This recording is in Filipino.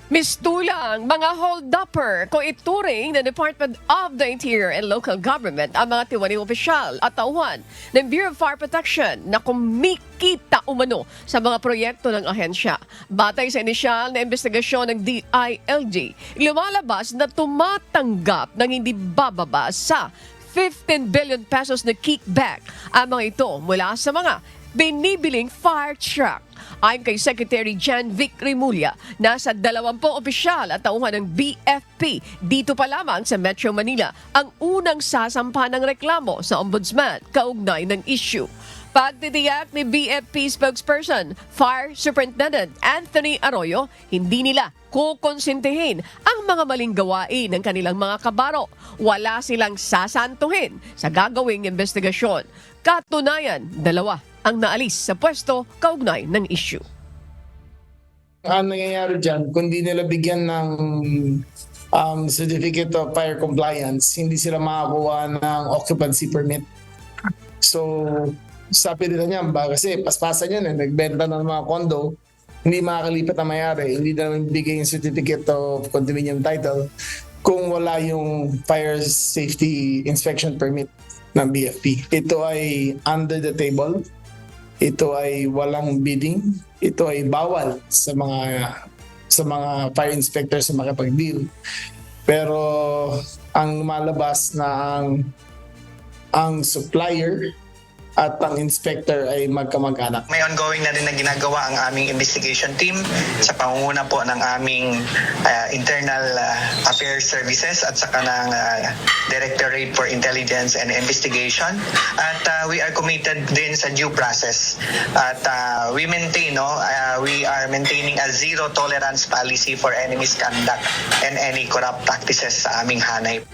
Mistulang mga hold-upper kung ituring ng Department of the Interior and Local Government ang mga tiwaling opisyal at tauhan ng Bureau of Fire Protection na kumikita umano sa mga proyekto ng ahensya. Batay sa inisyal na investigasyon ng DILG, lumalabas na tumatanggap ng hindi bababa sa 15 billion pesos na kickback ang mga ito mula sa mga binibiling fire truck. Ayon kay Secretary Jan Vic Rimulya, nasa 20 opisyal at tauhan ng BFP dito pa lamang sa Metro Manila ang unang sasampa ng reklamo sa Ombudsman kaugnay ng issue. Pagtitiyak ni BFP spokesperson Fire Superintendent Anthony Arroyo, hindi nila kukonsintihin ang mga maling gawain ng kanilang mga kabaro. Wala silang sasantuhin sa gagawing investigasyon. Katunayan, 2 ang naalis sa pwesto kaugnay ng issue. Ang nangyayari dyan, kung di nila bigyan ng Certificate of Fire Compliance, hindi sila makakuha ng occupancy permit. So, sabi nila niyan, kasi paspasan yun, nagbenta ng mga condo, hindi makakalipat na mayari, hindi na bigay yung Certificate of Condominium Title kung wala yung Fire Safety Inspection Permit ng BFP. Ito ay under the table. Ito ay walang bidding. Ito ay bawal sa mga fire inspectors na makapag-deal. Pero ang malabas na ang supplier at ang inspector ay magkamag-anak. May ongoing na rin na ginagawa ang aming investigation team sa pangunguna po ng aming internal affairs services at saka ng Directorate for Intelligence and Investigation. At we are committed din sa due process. At we are maintaining a zero tolerance policy for any misconduct and any corrupt practices sa aming hanay.